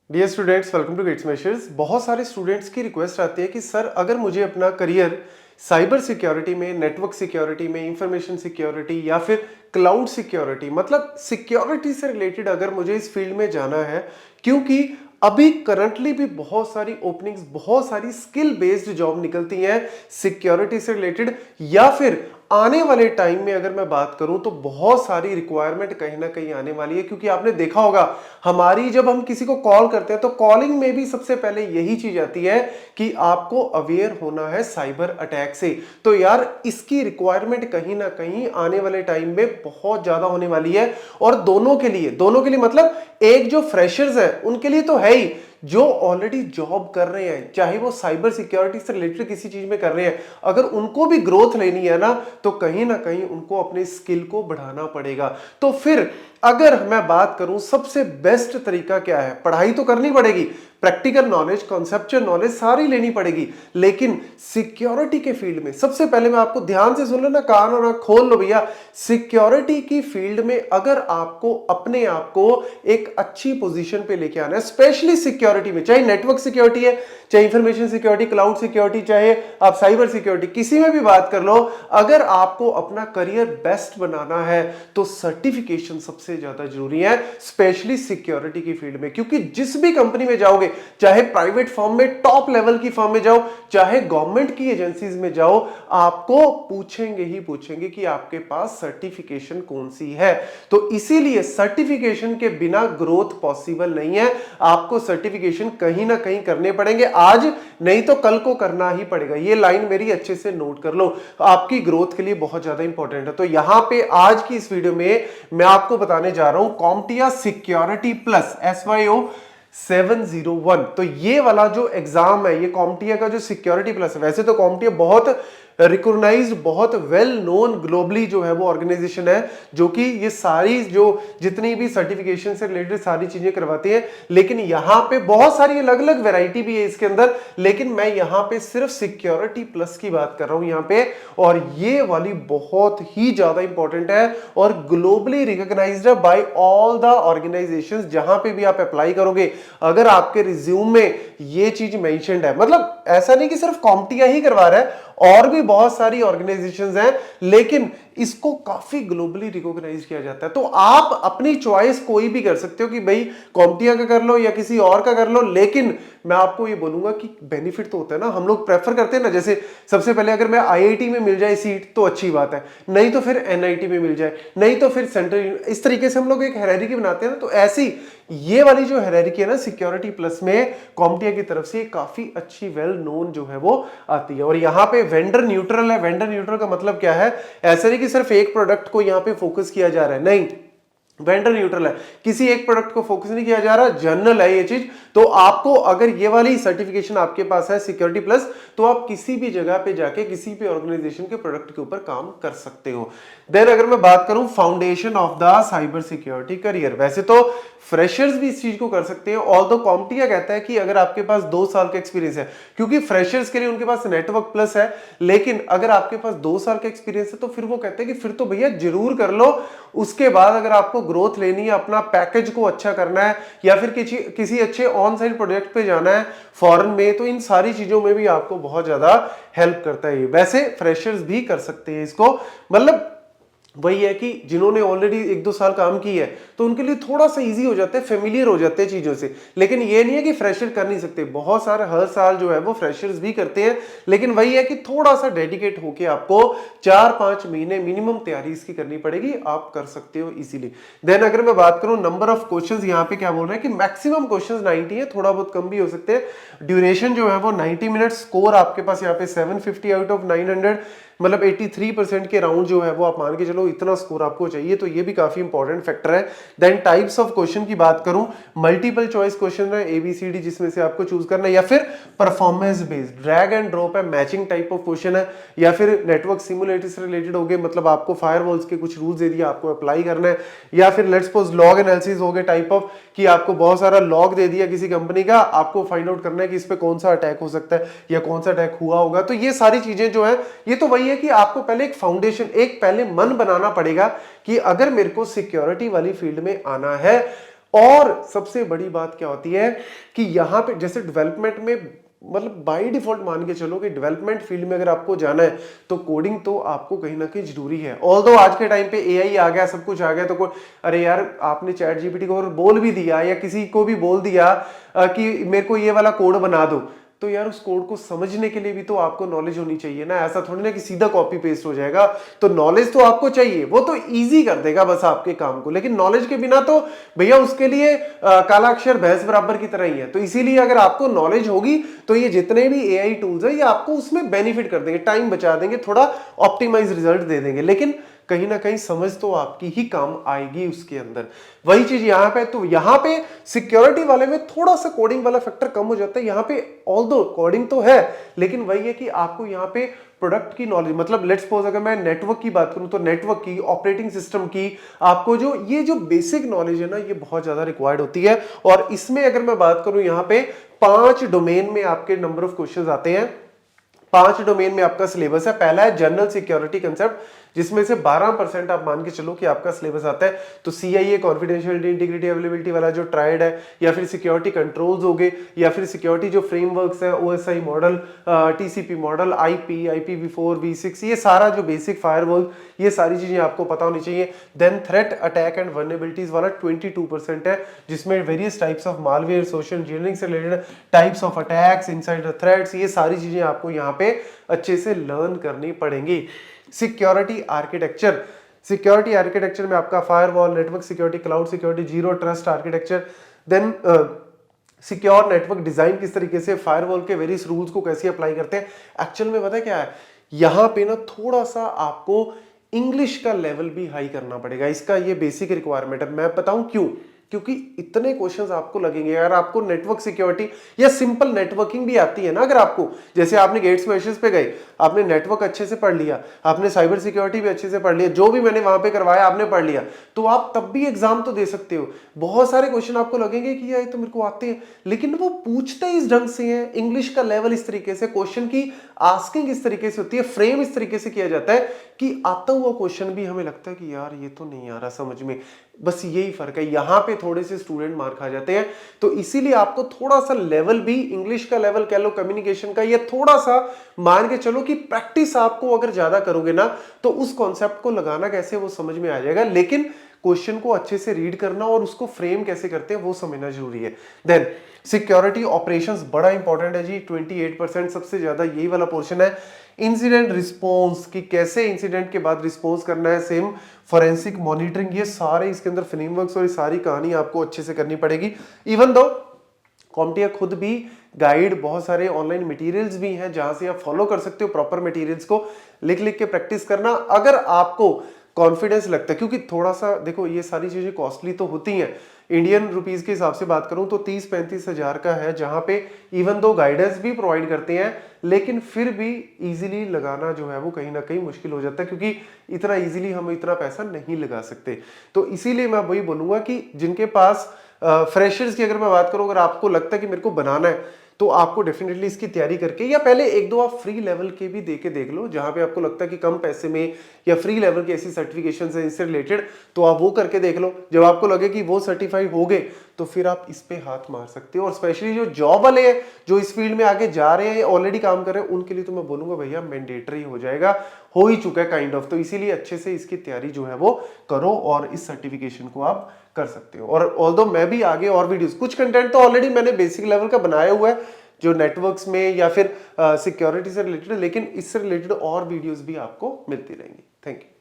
Dear students, welcome to gates measures. बहुत सारे students की रिक्वेस्ट आती है कि सर अगर मुझे अपना करियर साइबर सिक्योरिटी में, नेटवर्क सिक्योरिटी में, इंफॉर्मेशन सिक्योरिटी या फिर क्लाउड सिक्योरिटी, मतलब सिक्योरिटी से रिलेटेड अगर मुझे इस फील्ड में जाना है, क्योंकि अभी करंटली भी बहुत सारी ओपनिंग्स, बहुत सारी स्किल बेस्ड जॉब निकलती हैं सिक्योरिटी से रिलेटेड, या फिर आने वाले टाइम में अगर मैं बात करूं तो बहुत सारी रिक्वायरमेंट कहीं ना कहीं आने वाली है। क्योंकि आपने देखा होगा, हमारी जब हम किसी को कॉल करते हैं तो कॉलिंग में भी सबसे पहले यही चीज आती है कि आपको अवेयर होना है साइबर अटैक से। तो यार, इसकी रिक्वायरमेंट कहीं ना कहीं आने वाले टाइम में बहुत ज्यादा होने वाली है। और दोनों के लिए मतलब एक जो फ्रेशर्स है उनके लिए तो है ही, जो ऑलरेडी जॉब कर रहे हैं, चाहे वो साइबर सिक्योरिटी से रिलेटेड किसी चीज में कर रहे हैं, अगर उनको भी ग्रोथ लेनी है ना, तो कहीं ना कहीं उनको अपने स्किल को बढ़ाना पड़ेगा। तो फिर अगर मैं बात करूं सबसे बेस्ट तरीका क्या है, पढ़ाई तो करनी पड़ेगी, प्रैक्टिकल नॉलेज, कॉन्सेप्चुअल नॉलेज सारी लेनी पड़ेगी, लेकिन सिक्योरिटी के फील्ड में सबसे पहले, मैं आपको ध्यान से सुन लो ना, कान और आंख खोल लो भैया, सिक्योरिटी की फील्ड में अगर आपको अपने आप को एक अच्छी पोजीशन पे लेके आना है, स्पेशली सिक्योरिटी में, चाहे नेटवर्क सिक्योरिटी है, चाहे इंफॉर्मेशन सिक्योरिटी, क्लाउड सिक्योरिटी, चाहे आप साइबर सिक्योरिटी, किसी में भी बात कर लो, अगर आपको अपना करियर बेस्ट बनाना है तो सर्टिफिकेशन सबसे ज्यादा जरूरी है, स्पेशली सिक्योरिटी की फील्ड में। क्योंकि जिस भी कंपनी में जाओगे, चाहे प्राइवेट फर्म में, टॉप लेवल की फर्म में जाओ, चाहे गवर्नमेंट की एजेंसीज में जाओ, आपको पूछेंगे ही पूछेंगे कि आपके पास सर्टिफिकेशन कौन सी है। तो इसीलिए सर्टिफिकेशन के बिना ग्रोथ पॉसिबल नहीं है। आपको सर्टिफिकेशन कहीं ना कहीं करने पड़ेंगे, आज नहीं तो कल को करना ही पड़ेगा। ये लाइन मेरी अच्छे से नोट कर लो, आपकी ग्रोथ के लिए बहुत ज्यादा इंपॉर्टेंट है। तो यहां पे आज की इस वीडियो में मैं आपको बताने जा रहा हूं CompTIA सिक्योरिटी प्लस SYO 701। तो ये वाला जो एग्जाम है, ये CompTIA का जो सिक्योरिटी प्लस है, वैसे तो CompTIA बहुत रिकॉग्नाइज्ड, बहुत वेल नोन ग्लोबली जो है वो ऑर्गेनाइजेशन है, जो कि ये सारी जो जितनी भी सर्टिफिकेशन से रिलेटेड सारी चीजें करवाती है। लेकिन यहां पे बहुत सारी अलग अलग वैरायटी भी है इसके अंदर, लेकिन मैं यहां पे सिर्फ सिक्योरिटी प्लस की बात कर रहा हूं यहां पे, और ये वाली बहुत ही ज्यादा इंपॉर्टेंट है और ग्लोबली रिकॉग्नाइज्ड है बाय ऑल द ऑर्गेनाइजेशंस। जहां पे भी आप अप्लाई करोगे, अगर आपके रिज्यूम में ये चीज मेंशन्ड है, मतलब ऐसा नहीं कि सिर्फ CompTIA ही करवा रहा है, और भी बहुत सारी ऑर्गेनाइजेशंस हैं, लेकिन इसको काफी ग्लोबली रिकॉग्नाइज किया जाता है। तो आप अपनी चॉइस कोई भी कर सकते हो कि भाई CompTIA का कर लो या किसी और का कर लो, लेकिन मैं आपको ये बोलूंगा कि बेनिफिट तो होता है ना। हम लोग प्रेफर करते हैं ना, जैसे सबसे पहले अगर मैं IIT में मिल जाए सीट तो अच्छी बात है, नहीं तो फिर NIT में मिल जाए, नहीं तो फिर सेंट्रल, इस तरीके से हम लोग एक हायरार्की बनाते हैं ना। तो ऐसी ये वाली जो हायरार्की है ना सिक्योरिटी प्लस में, CompTIA की तरफ से काफी अच्छी वेल नोन जो है वो आती है। और यहाँ पे वेंडर न्यूट्रल है। वेंडर न्यूट्रल का मतलब क्या है, ऐसा नहीं कि सिर्फ एक प्रोडक्ट को यहाँ पे फोकस किया जा रहा है, नहीं, वेंडर न्यूट्रल है, किसी एक प्रोडक्ट को फोकस नहीं किया जा रहा, जनरल है ये चीज। तो आपको अगर ये वाली सर्टिफिकेशन आपके पास है सिक्योरिटी प्लस, तो आप किसी भी जगह पे जाके किसी भी ऑर्गेनाइजेशन के प्रोडक्ट के ऊपर काम कर सकते हो। देन अगर मैं बात करूं foundation of the cyber security career, वैसे तो फ्रेशर्स भी इस चीज को कर सकते हैं, ऑल्दो CompTIA कहता है कि अगर आपके पास 2 साल का एक्सपीरियंस है, क्योंकि फ्रेशर्स के लिए उनके पास नेटवर्क प्लस है, लेकिन अगर आपके पास 2 साल का एक्सपीरियंस है तो फिर वो कहते हैं कि फिर तो भैया जरूर कर लो। उसके बाद अगर आपको ग्रोथ लेनी है, अपना पैकेज को अच्छा करना है, या फिर किसी अच्छे ऑन साइट प्रोजेक्ट पे जाना है फॉरेन में, तो इन सारी चीजों में भी आपको बहुत ज्यादा हेल्प करता है। वैसे फ्रेशर्स भी कर सकते हैं इसको, मतलब वही है कि जिन्होंने ऑलरेडी 1-2 साल काम की है तो उनके लिए थोड़ा सा इजी हो जाते हैं, फेमिलियर हो जाते हैं चीजों से। लेकिन ये नहीं है कि फ्रेशर कर नहीं सकते, बहुत सारे हर साल जो है वो फ्रेशर्स भी करते हैं, लेकिन वही है कि थोड़ा सा डेडिकेट होके आपको 4-5 महीने मिनिमम तैयारी इसकी करनी पड़ेगी, आप कर सकते हो इजीली। देन अगर मैं बात करूं नंबर ऑफ क्वेश्चंस, यहाँ पे क्या बोल रहे हैं कि मैक्सिमम क्वेश्चंस 90 है, थोड़ा बहुत कम भी हो सकते हैं। ड्यूरेशन जो है वो 90 मिनट, स्कोर आपके पास यहाँ पे 750 आउट ऑफ 900, मतलब 83% के राउंड जो है वो आप मान के चलो, इतना स्कोर आपको चाहिए, तो ये भी काफी इंपॉर्टेंट फैक्टर है। देन टाइप्स ऑफ क्वेश्चन की बात करूं, मल्टीपल चॉइस क्वेश्चन है ABCD, जिसमें से आपको चूज करना है, या फिर performance based drag and drop है, मैचिंग टाइप ऑफ क्वेश्चन है, या फिर नेटवर्क सिमुलेटर से रिलेटेड हो गए, मतलब आपको फायरवॉल्स के कुछ रूल्स दे दिए, आपको अप्लाई करना है, या फिर लेट्स सपोज लॉग एनालिसिस हो गए टाइप ऑफ, कि आपको बहुत सारा लॉग दे दिया किसी कंपनी का, आपको फाइंड आउट करना है कि इस पे कौन सा अटैक हो सकता है या कौन सा अटैक हुआ होगा। तो ये सारी चीजें जो है, ये तो वही है कि आपको पहले एक फाउंडेशन, एक पहले मन बनाना पड़ेगा कि अगर मेरे को सिक्योरिटी वाली फील्ड में आना है, और सबसे बड़ी बात क्या होती है कि यहां पे जैसे डेवलपमेंट में, मतलब बाय डिफॉल्ट मान के चलो कि डेवलपमेंट फील्ड में अगर आपको जाना है तो कोडिंग तो आपको कहीं ना कहीं जरूरी है। ऑल्दो आज के टाइम पे एआई आ गया, सब कुछ आ गया, तो कोई अरे यार आपने चैट जीपीटी को बोल भी दिया या किसी को भी बोल दिया कि मेरे को ये वाला कोड बना दो, तो यार उस कोड को समझने के लिए भी तो आपको नॉलेज होनी चाहिए ना। ऐसा थोड़ी ना कि सीधा कॉपी पेस्ट हो जाएगा, तो नॉलेज तो आपको चाहिए, वो तो इजी कर देगा बस आपके काम को, लेकिन नॉलेज के बिना तो भैया उसके लिए काला अक्षर भैंस बराबर की तरह ही है। तो इसीलिए अगर आपको नॉलेज होगी तो ये जितने भी एआई टूल्स है ये आपको उसमें बेनिफिट कर देंगे, टाइम बचा देंगे, थोड़ा ऑप्टिमाइज रिजल्ट दे देंगे, लेकिन कहीं ना कहीं समझ तो आपकी ही काम आएगी उसके अंदर। वही चीज यहां पे, तो यहां पे सिक्योरिटी वाले में थोड़ा सा कोडिंग वाला फैक्टर कम हो जाता है। यहां पे ऑल्दो कोडिंग तो है, लेकिन वही है कि आपको यहां पे प्रोडक्ट की नॉलेज, मतलब लेट्स सपोज अगर मैं नेटवर्क की बात करूं तो नेटवर्क की, ऑपरेटिंग सिस्टम की, आपको जो बेसिक नॉलेज है ना ये बहुत ज्यादा रिक्वायर्ड होती है। और इसमें अगर मैं बात करूं यहां पे 5 डोमेन में आपके नंबर ऑफ क्वेश्चंस आते हैं, 5 डोमेन में आपका सिलेबस है। पहला है जनरल सिक्योरिटी कंसेप्ट, जिसमें से 12% आप मान के चलो कि आपका सिलेबस आता है। तो सीआईए कॉन्फिडेंशियलिटी इंटीग्रिटी अवेलेबिलिटी वाला जो ट्रायड है, या फिर सिक्योरिटी कंट्रोल्स हो गए, या फिर सिक्योरिटी जो फ्रेमवर्क्स है, OSI model, TCP model, IP, IPv4, V6, ये सारा जो बेसिक फायरवॉल, ये सारी चीजें आपको पता होनी चाहिए। Then threat attack and vulnerabilities वाला 22% है, जिसमें various types of malware, social engineering से related types of attacks, insider threats, ये सारी चीजें आपको यहाँ पे अच्छे से लर्न करनी पड़ेंगी। सिक्योरिटी आर्किटेक्चर, सिक्योरिटी आर्किटेक्चर में आपका firewall, network security, cloud security, zero trust architecture, then secure network design, किस तरीके से फायरवॉल के वेरियस रूल्स को कैसे अप्लाई करते हैं। एक्चुअल में पता है क्या है, यहां पे ना थोड़ा सा आपको इंग्लिश का लेवल भी हाई करना पड़ेगा, इसका ये बेसिक रिक्वायरमेंट है। मैं बताऊं क्यों, क्योंकि इतने क्वेश्चंस आपको लगेंगे। अगर आपको नेटवर्क सिक्योरिटी या सिंपल नेटवर्किंग भी आती है ना, अगर आपको, जैसे आपने गेट्स मैशेस पे गए, आपने नेटवर्क अच्छे से पढ़ लिया, आपने साइबर सिक्योरिटी भी अच्छे से पढ़ लिया, जो भी मैंने वहां पे करवाया आपने पढ़ लिया, तो आप तब भी एग्जाम तो दे सकते हो। बहुत सारे क्वेश्चन आपको लगेंगे कि यार ये तो मेरे को आते हैं, लेकिन वो पूछते इस ढंग से हैं, इंग्लिश का लेवल इस तरीके से, क्वेश्चन की आस्किंग इस तरीके से होती है, फ्रेम इस तरीके से किया जाता है कि आता हुआ क्वेश्चन भी हमें लगता है कि यार ये तो नहीं आ रहा समझ में। बस यही फर्क है, यहां पे थोड़े से स्टूडेंट मार खा जाते हैं। तो इसीलिए आपको थोड़ा सा लेवल भी, इंग्लिश का लेवल कह लो, कम्युनिकेशन का, ये थोड़ा सा मान के चलो कि प्रैक्टिस आपको अगर ज्यादा करोगे ना तो उस कॉन्सेप्ट को लगाना कैसे वो समझ में आ जाएगा, लेकिन क्वेश्चन को अच्छे से रीड करना और उसको फ्रेम कैसे करते हैं वो समझना जरूरी है। देन सिक्योरिटी ऑपरेशंस बड़ा इंपॉर्टेंट है जी, 28% सबसे ज्यादा यही वाला पोर्शन है। इंसिडेंट रिस्पॉन्स की, कैसे इंसिडेंट के बाद रिस्पॉन्स करना है, सेम फोरेंसिक मॉनिटरिंग, ये सारे इसके अंदर फ्रेमवर्क्स और ये सारी कहानी आपको अच्छे से करनी पड़ेगी। इवन दो कॉम्प्टिया खुद भी गाइड, बहुत सारे ऑनलाइन मटेरियल्स भी हैं जहां से आप फॉलो कर सकते हो, प्रॉपर मटेरियल्स को लिख लिख के प्रैक्टिस करना अगर आपको कॉन्फिडेंस लगता है। क्योंकि थोड़ा सा देखो ये सारी चीजें कॉस्टली तो होती हैं, इंडियन रुपीस के हिसाब से बात करूं तो 30-35 हजार का है, जहां पे इवन दो गाइडेंस भी प्रोवाइड करते हैं, लेकिन फिर भी इजीली लगाना जो है वो कहीं ना कहीं मुश्किल हो जाता है, क्योंकि इतना इजीली हम इतना पैसा नहीं लगा सकते। तो इसीलिए मैं वही बोलूंगा कि जिनके पास फ्रेशर्स की अगर मैं बात करूं, अगर आपको लगता है कि मेरे को बनाना है तो आपको डेफिनेटली इसकी तैयारी करके, या पहले एक दो आप फ्री लेवल के भी देके देख लो, जहां पे आपको लगता है कि कम पैसे में या फ्री लेवल की ऐसी सर्टिफिकेशन है इससे रिलेटेड, तो आप वो करके देख लो। जब आपको लगे कि वो सर्टिफाई हो गए तो फिर आप इस पे हाथ मार सकते हो। और स्पेशली जो जॉब वाले हैं, जो इस फील्ड में आगे जा रहे हैं, ऑलरेडी काम कर रहे हैं, उनके लिए तो मैं बोलूंगा भैया मैंडेटरी हो जाएगा, हो ही चुका है काइंड ऑफ। तो इसीलिए अच्छे से इसकी तैयारी जो है वो करो और इस सर्टिफिकेशन को आप कर सकते हो। और ऑल्दो मैं भी आगे और वीडियोस, कुछ कंटेंट तो ऑलरेडी मैंने बेसिक लेवल का बनाया हुआ है जो नेटवर्क्स में या फिर सिक्योरिटी से रिलेटेड, लेकिन इससे रिलेटेड और वीडियोस भी आपको मिलती रहेंगी। Thank you.